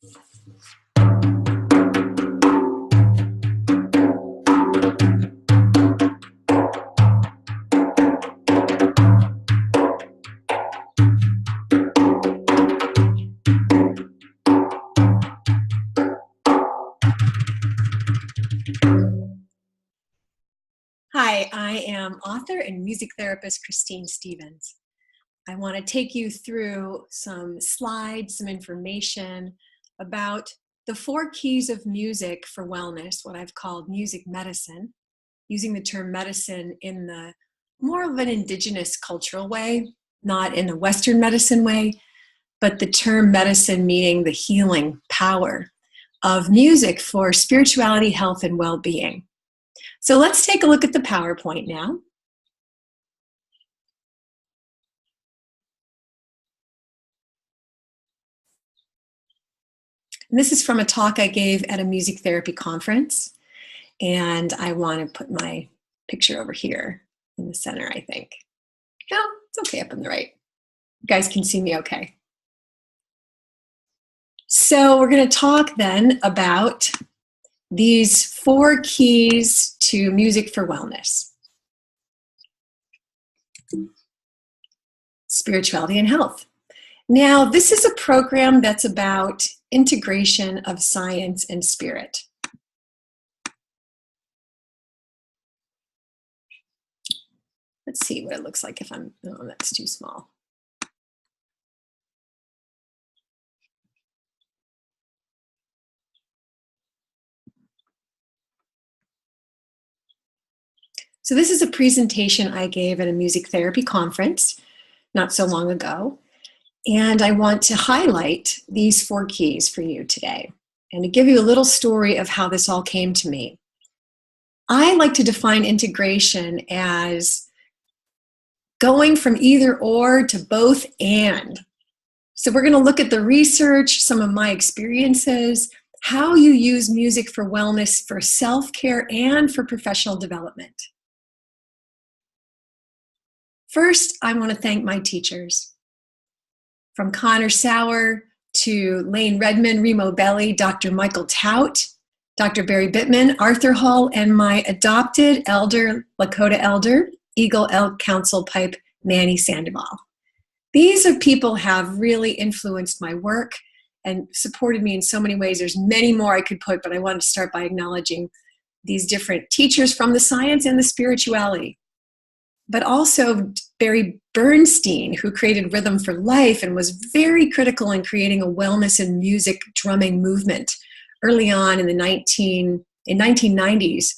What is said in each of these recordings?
Hi, I am author and music therapist Christine Stevens. I want to take you through some slides, some information about the 4 keys of music for wellness, what I've called music medicine, using the term medicine in the more of an indigenous cultural way, not in a Western medicine way, but the term medicine meaning the healing power of music for spirituality, health, and well-being. So let's take a look at the PowerPoint now. And this is from a talk I gave at a music therapy conference. And I want to put my picture over here in the center, I think. No, it's okay up on the right. You guys can see me okay. So we're going to talk then about these 4 keys to music for wellness. Spirituality and health. Now, this is a program that's about integration of science and spirit. Let's see what it looks like if I'm, no, that's too small. So this is a presentation I gave at a music therapy conference not so long ago. And I want to highlight these 4 keys for you today and to give you a little story of how this all came to me. I like to define integration as going from either or to both and. So we're going to look at the research, some of my experiences, how you use music for wellness, for self-care, and for professional development. First, I want to thank my teachers. From Connor Sauer to Lane Redmond, Remo Belli, Dr. Michael Tout, Dr. Barry Bittman, Arthur Hall, and my adopted elder, Lakota elder, Eagle Elk Council Pipe, Manny Sandoval. These are people who have really influenced my work and supported me in so many ways. There's many more I could put, but I wanted to start by acknowledging these different teachers from the science and the spirituality. But also Barry Bernstein, who created Rhythm for Life and was very critical in creating a wellness and music drumming movement early on in the 1990s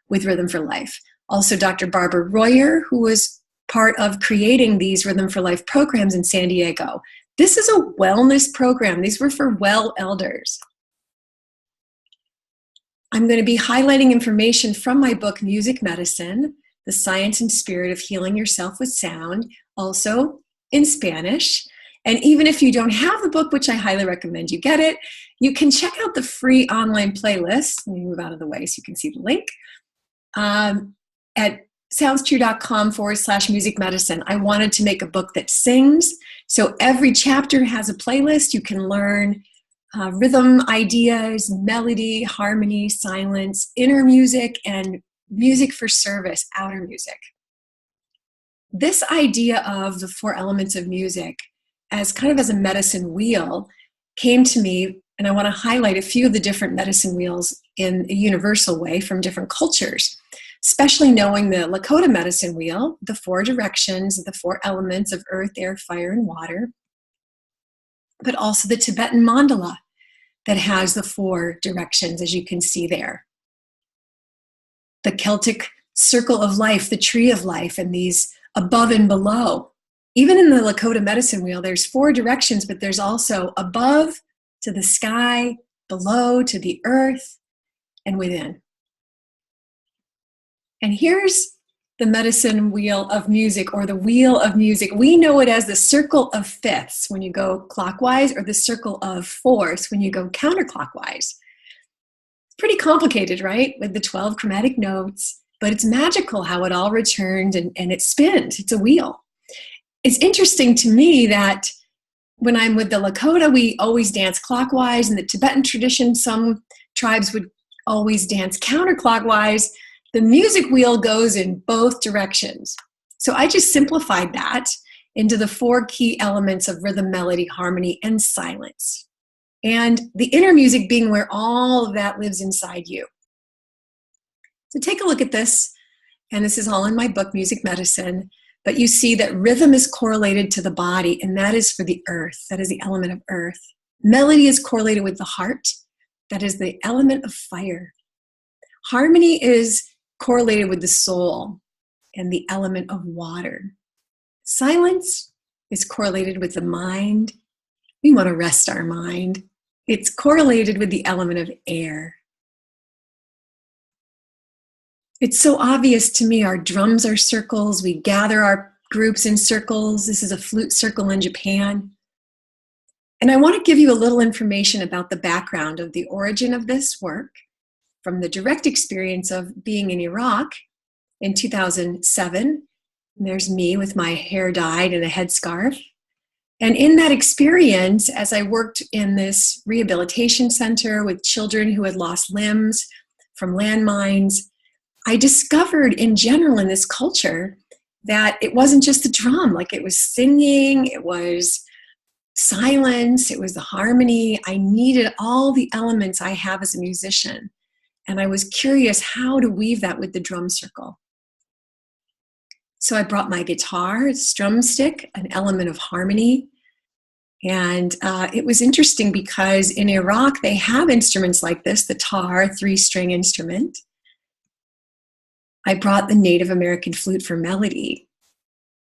with Rhythm for Life. Also Dr. Barbara Royer, who was part of creating these Rhythm for Life programs in San Diego. This is a wellness program. These were for well elders. I'm going to be highlighting information from my book, Music Medicine, The Science and Spirit of Healing Yourself with Sound, also in Spanish. And even if you don't have the book, which I highly recommend you get it, you can check out the free online playlist. Let me move out of the way so you can see the link. At soundstrue.com/music medicine. I wanted to make a book that sings. So every chapter has a playlist. You can learn rhythm ideas, melody, harmony, silence, inner music, and music for service, outer music. This idea of the 4 elements of music as kind of as a medicine wheel came to me, and I want to highlight a few of the different medicine wheels in a universal way from different cultures, especially knowing the Lakota medicine wheel, the 4 directions, the 4 elements of earth, air, fire, and water, but also the Tibetan mandala that has the 4 directions, as you can see there. The Celtic circle of life, the tree of life, and these above and below. Even in the Lakota medicine wheel, there's 4 directions, but there's also above to the sky, below to the earth, and within. And here's the medicine wheel of music, or the wheel of music. We know it as the circle of fifths when you go clockwise, or the circle of fourths when you go counterclockwise. Pretty complicated, right? With the 12 chromatic notes, but it's magical how it all returned and it spins. It's a wheel. It's interesting to me that when I'm with the Lakota, we always dance clockwise. In the Tibetan tradition, some tribes would always dance counterclockwise. The music wheel goes in both directions. So I just simplified that into the 4 key elements of rhythm, melody, harmony, and silence. And the inner music being where all of that lives inside you. So take a look at this. And this is all in my book, Music Medicine. But you see that rhythm is correlated to the body, and that is for the earth. That is the element of earth. Melody is correlated with the heart. That is the element of fire. Harmony is correlated with the soul and the element of water. Silence is correlated with the mind. We want to rest our mind. It's correlated with the element of air. It's so obvious to me. Our drums are circles. We gather our groups in circles. This is a flute circle in Japan. And I want to give you a little information about the background of the origin of this work from the direct experience of being in Iraq in 2007. And there's me with my hair dyed and a headscarf. And in that experience, as I worked in this rehabilitation center with children who had lost limbs from landmines, I discovered in general in this culture that it wasn't just the drum, like it was singing, it was silence, it was the harmony. I needed all the elements I have as a musician. And I was curious how to weave that with the drum circle. So I brought my guitar, strum stick, an element of harmony. And it was interesting because in Iraq, they have instruments like this, the tar, 3-string instrument. I brought the Native American flute for melody.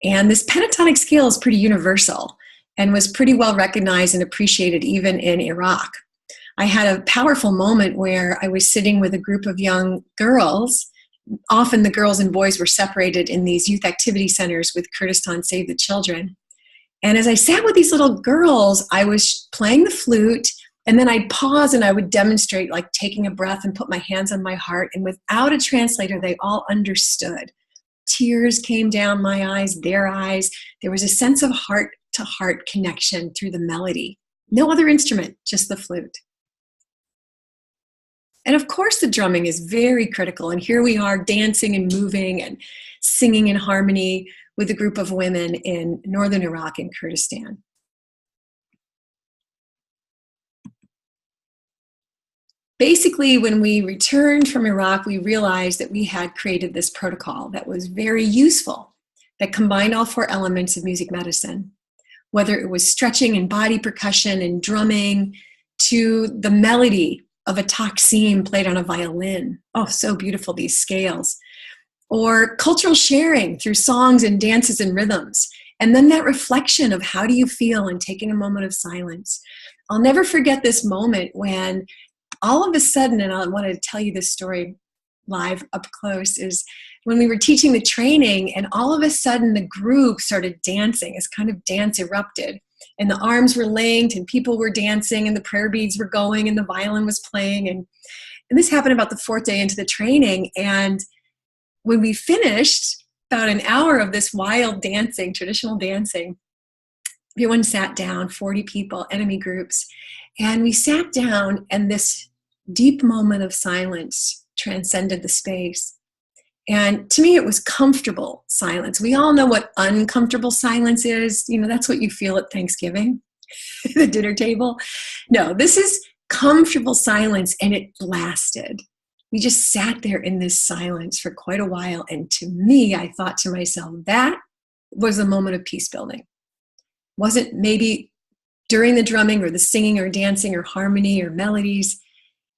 And this pentatonic scale is pretty universal and was pretty well recognized and appreciated even in Iraq. I had a powerful moment where I was sitting with a group of young girls. Often the girls and boys were separated in these youth activity centers with Kurdistan Save the Children. And as I sat with these little girls, I was playing the flute. And then I'd pause and I would demonstrate, like taking a breath and put my hands on my heart. And without a translator, they all understood. Tears came down my eyes, their eyes. There was a sense of heart-to-heart connection through the melody. No other instrument, just the flute. And of course, the drumming is very critical. And here we are dancing and moving and singing in harmony with a group of women in northern Iraq and Kurdistan. Basically, when we returned from Iraq, we realized that we had created this protocol that was very useful, that combined all 4 elements of music medicine, whether it was stretching and body percussion and drumming to the melody of a taqsim played on a violin. Oh, so beautiful, these scales. Or cultural sharing through songs and dances and rhythms. And then that reflection of how do you feel and taking a moment of silence. I'll never forget this moment when all of a sudden, and I wanted to tell you this story live up close, is when we were teaching the training and all of a sudden the group started dancing, this kind of dance erupted. And the arms were linked and people were dancing and the prayer beads were going and the violin was playing. And this happened about the 4th day into the training. And when we finished about an hour of this wild dancing, traditional dancing, everyone sat down, 40 people, enemy groups. And we sat down and this deep moment of silence transcended the space. And to me, it was comfortable silence. We all know what uncomfortable silence is. You know, that's what you feel at Thanksgiving, the dinner table. No, this is comfortable silence, and it lasted. We just sat there in this silence for quite a while. And to me, I thought to myself, that was a moment of peace building. Wasn't maybe during the drumming or the singing or dancing or harmony or melodies.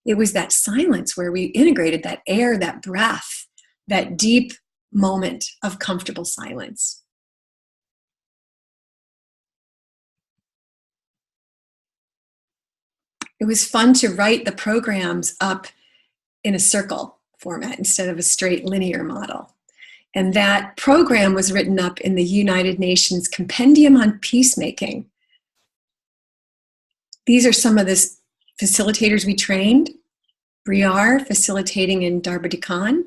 It was that silence where we integrated that air, that breath, that deep moment of comfortable silence. It was fun to write the programs up in a circle format instead of a straight linear model. And that program was written up in the United Nations Compendium on Peacemaking. These are some of the facilitators we trained. Briar, facilitating in Darbadekan.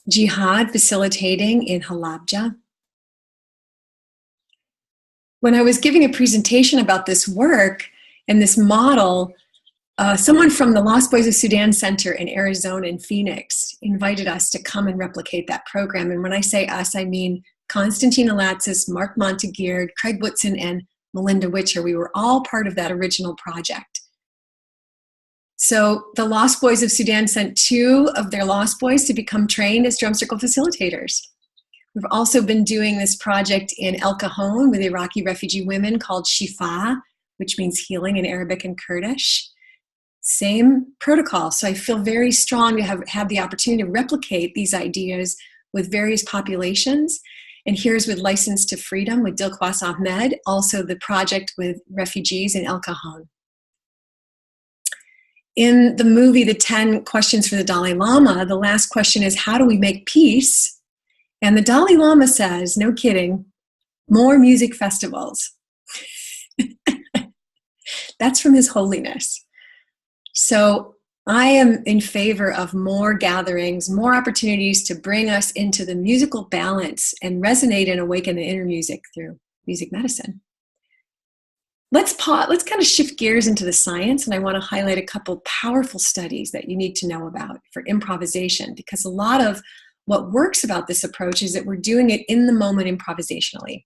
Jihad, facilitating in Halabja. When I was giving a presentation about this work and this model, someone from the Lost Boys of Sudan Center in Arizona and Phoenix invited us to come and replicate that program. And when I say us, I mean Konstantin Alatsis, Mark Montaguird, Craig Woodson, and Melinda Witcher. We were all part of that original project. So the Lost Boys of Sudan sent 2 of their Lost Boys to become trained as drum circle facilitators. We've also been doing this project in El Cajon with Iraqi refugee women called Shifa, which means healing in Arabic and Kurdish. Same protocol. So I feel very strong to have the opportunity to replicate these ideas with various populations. And here's with License to Freedom with Dilquas Ahmed, also the project with refugees in El Cajon. In the movie, The 10 Questions for the Dalai Lama, the last question is, how do we make peace? And the Dalai Lama says, no kidding, more music festivals. That's from His Holiness. So I am in favor of more gatherings, more opportunities to bring us into the musical balance and resonate and awaken the inner music through music medicine. Let's kind of shift gears into the science, and I want to highlight a couple powerful studies that you need to know about for improvisation, because a lot of what works about this approach is that we're doing it in the moment improvisationally.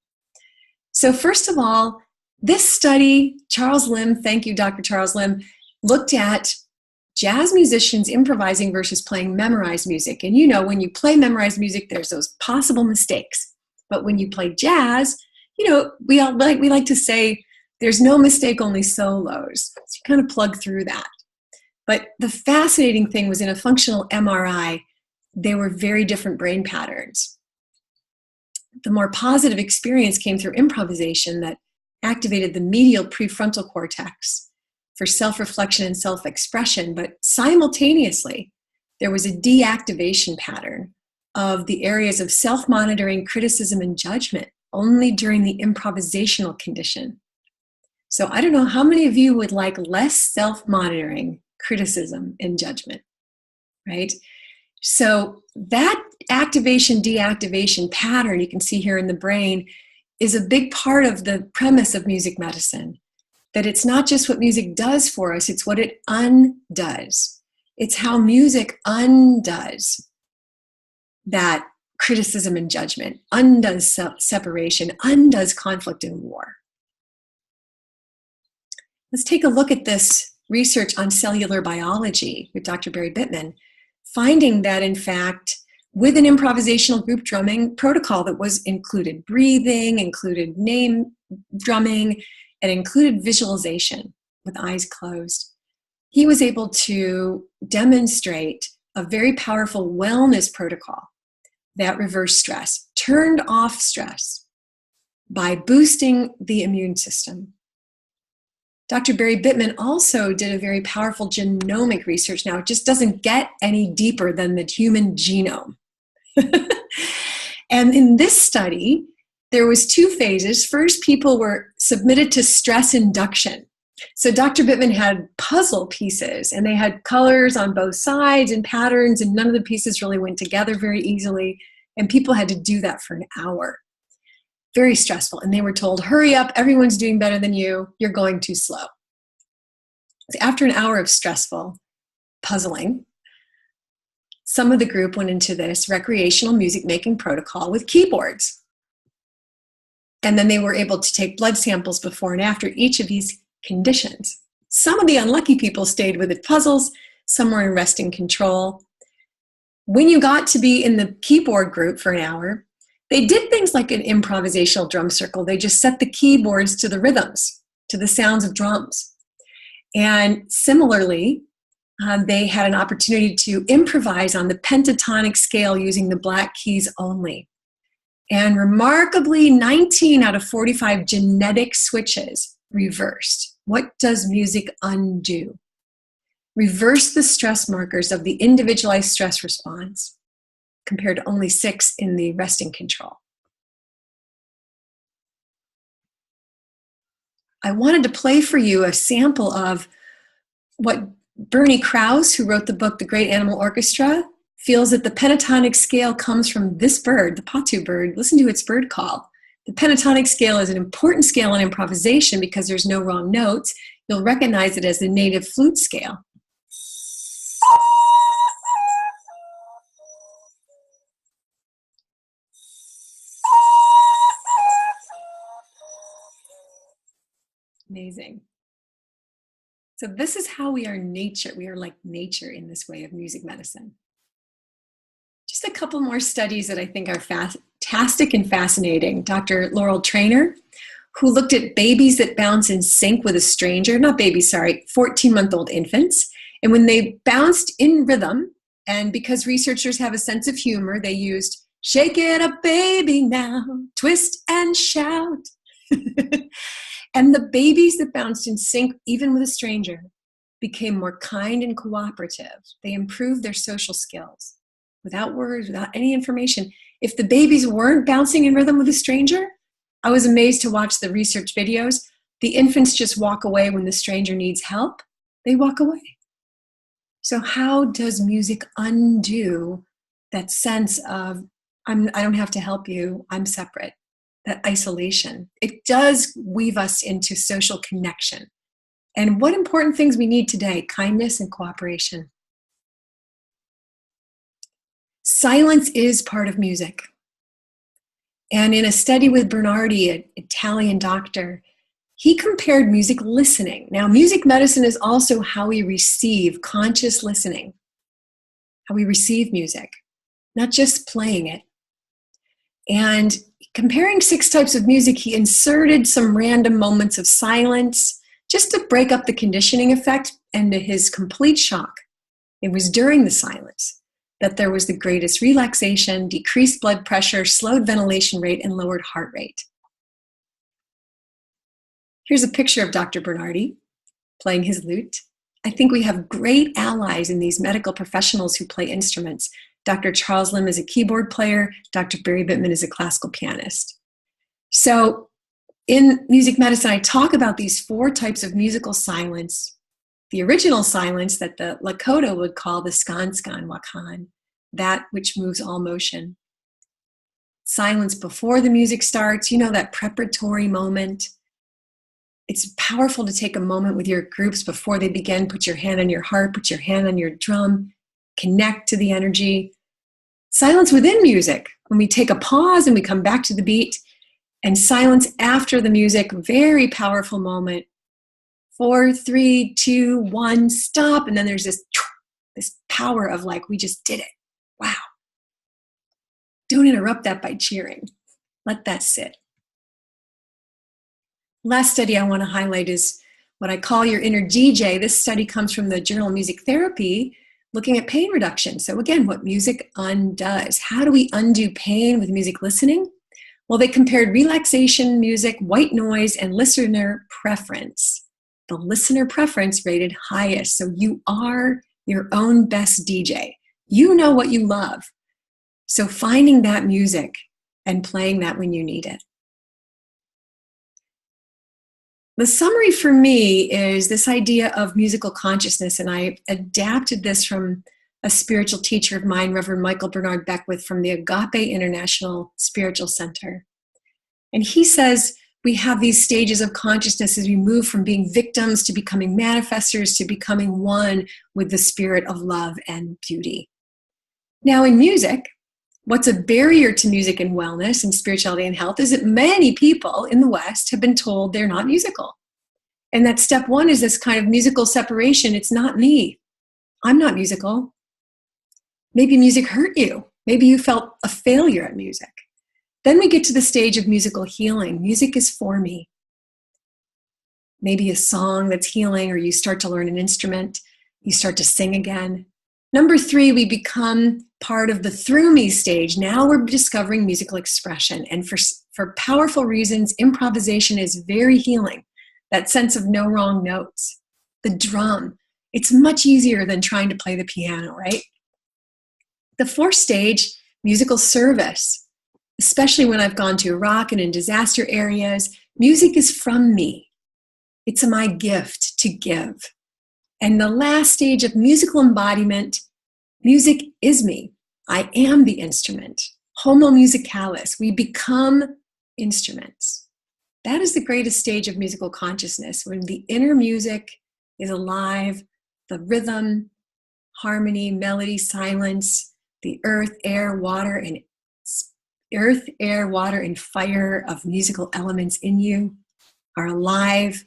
So first of all, this study, Charles Lim, thank you, Dr. Charles Lim, looked at jazz musicians improvising versus playing memorized music. And you know, when you play memorized music, there's those possible mistakes. But when you play jazz, you know, we like to say, there's no mistake, only solos. So you kind of plug through that. But the fascinating thing was in a functional MRI, they were very different brain patterns. The more positive experience came through improvisation that activated the medial prefrontal cortex for self-reflection and self-expression, but simultaneously, there was a deactivation pattern of the areas of self-monitoring, criticism, and judgment only during the improvisational condition. So I don't know how many of you would like less self-monitoring, criticism, and judgment, right? So that activation, deactivation pattern you can see here in the brain is a big part of the premise of music medicine, that it's not just what music does for us, it's what it undoes. It's how music undoes that criticism and judgment, undoes separation, undoes conflict and war. Let's take a look at this research on cellular biology with Dr. Barry Bittman, finding that, in fact, with an improvisational group drumming protocol that was included breathing, included name drumming, and included visualization with eyes closed, he was able to demonstrate a very powerful wellness protocol that reversed stress, turned off stress by boosting the immune system. Dr. Barry Bittman also did a very powerful genomic research. Now, it just doesn't get any deeper than the human genome. And in this study, there was 2 phases. First, people were submitted to stress induction. So Dr. Bittman had puzzle pieces, and they had colors on both sides and patterns, and none of the pieces really went together very easily. And people had to do that for an hour. Very stressful. And they were told, hurry up, everyone's doing better than you, you're going too slow. So after an hour of stressful puzzling, some of the group went into this recreational music making protocol with keyboards. And then they were able to take blood samples before and after each of these conditions. Some of the unlucky people stayed with the puzzles, some were in resting control. When you got to be in the keyboard group for an hour, they did things like an improvisational drum circle. They just set the keyboards to the rhythms, to the sounds of drums. And similarly, they had an opportunity to improvise on the pentatonic scale using the black keys only. And remarkably, 19 out of 45 genetic switches reversed. What does music undo? Reverse the stress markers of the individualized stress response, compared to only 6 in the resting control. I wanted to play for you a sample of what Bernie Krause, who wrote the book The Great Animal Orchestra, feels that the pentatonic scale comes from this bird, the patu bird. Listen to its bird call. The pentatonic scale is an important scale in improvisation because there's no wrong notes. You'll recognize it as the native flute scale. Amazing. So this is how we are nature. We are like nature in this way of music medicine. Just a couple more studies that I think are fantastic and fascinating. Dr. Laurel Trainer, who looked at babies that bounce in sync with a stranger, not babies, sorry, 14-month-old infants. And when they bounced in rhythm, and because researchers have a sense of humor, they used, "Shake it up, baby, now, twist and shout." And the babies that bounced in sync, even with a stranger, became more kind and cooperative. They improved their social skills without words, without any information. If the babies weren't bouncing in rhythm with a stranger, I was amazed to watch the research videos. The infants just walk away when the stranger needs help. They walk away. So how does music undo that sense of, I don't have to help you, I'm separate? That isolation. It does weave us into social connection. And what important things we need today: kindness and cooperation. Silence is part of music. And in a study with Bernardi, an Italian doctor, he compared music listening. Now, music medicine is also how we receive conscious listening, how we receive music, not just playing it. And comparing 6 types of music, he inserted some random moments of silence just to break up the conditioning effect. And to his complete shock, it was during the silence that there was the greatest relaxation, decreased blood pressure, slowed ventilation rate, and lowered heart rate. Here's a picture of Dr. Bernardi playing his lute. I think we have great allies in these medical professionals who play instruments. Dr. Charles Lim is a keyboard player. Dr. Barry Bittman is a classical pianist. So in music medicine, I talk about these 4 types of musical silence. The original silence that the Lakota would call the skan wakan, that which moves all motion. Silence before the music starts, that preparatory moment. It's powerful to take a moment with your groups before they begin. Put your hand on your heart, put your hand on your drum, connect to the energy. Silence within music, when we take a pause and we come back to the beat, and silence after the music, very powerful moment. 4, 3, 2, 1, stop. And then there's this power of like, we just did it. Wow. Don't interrupt that by cheering. Let that sit. Last study I want to highlight is what I call your inner DJ. This study comes from the Journal of Music Therapy, looking at pain reduction. So again, what music undoes. How do we undo pain with music listening? Well, they compared relaxation music, white noise, and listener preference. The listener preference rated highest. So you are your own best DJ. You know what you love. So finding that music and playing that when you need it. The summary for me is this idea of musical consciousness, and I adapted this from a spiritual teacher of mine, Reverend Michael Bernard Beckwith from the Agape International Spiritual Center. And he says we have these stages of consciousness as we move from being victims to becoming manifestors to becoming one with the spirit of love and beauty. Now in music, what's a barrier to music and wellness and spirituality and health is that many people in the West have been told they're not musical. And that step 1 is this kind of musical separation. It's not me. I'm not musical. Maybe music hurt you. Maybe you felt a failure at music. Then we get to the stage of musical healing. Music is for me. Maybe a song that's healing, or you start to learn an instrument. You start to sing again. Number 3, we become part of the through me stage. Now we're discovering musical expression. And for powerful reasons, improvisation is very healing. That sense of no wrong notes. The drum. It's much easier than trying to play the piano, right? The 4th stage, musical service. Especially when I've gone to Iraq and in disaster areas, music is from me. It's my gift to give. And the last stage of musical embodiment, music is me. I am the instrument. Homo musicalis. We become instruments. That is the greatest stage of musical consciousness, when the inner music is alive, the rhythm, harmony, melody, silence, the earth, air, water, and fire of musical elements in you are alive,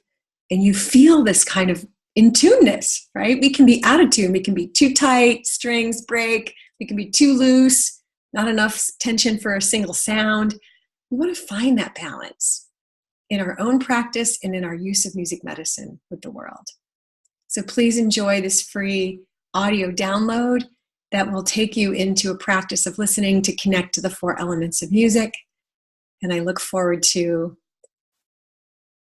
and you feel this kind of in-tuneness, right? We can be out of tune. We can be too tight, strings break. We can be too loose, not enough tension for a single sound. We want to find that balance in our own practice and in our use of music medicine with the world. So please enjoy this free audio download that will take you into a practice of listening to connect to the 4 elements of music. And I look forward to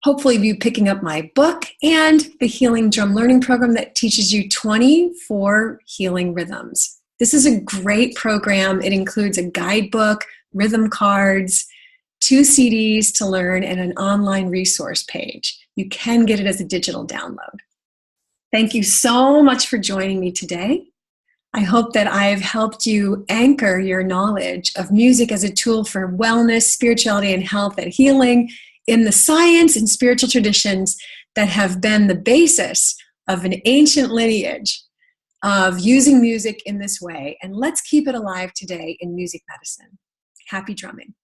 hopefully you picking up my book and the Healing Drum Learning Program that teaches you 24 healing rhythms. This is a great program. It includes a guidebook, rhythm cards, 2 CDs to learn, and an online resource page. You can get it as a digital download. Thank you so much for joining me today. I hope that I've helped you anchor your knowledge of music as a tool for wellness, spirituality, and health and healing in the science and spiritual traditions that have been the basis of an ancient lineage of using music in this way. And let's keep it alive today in music medicine. Happy drumming.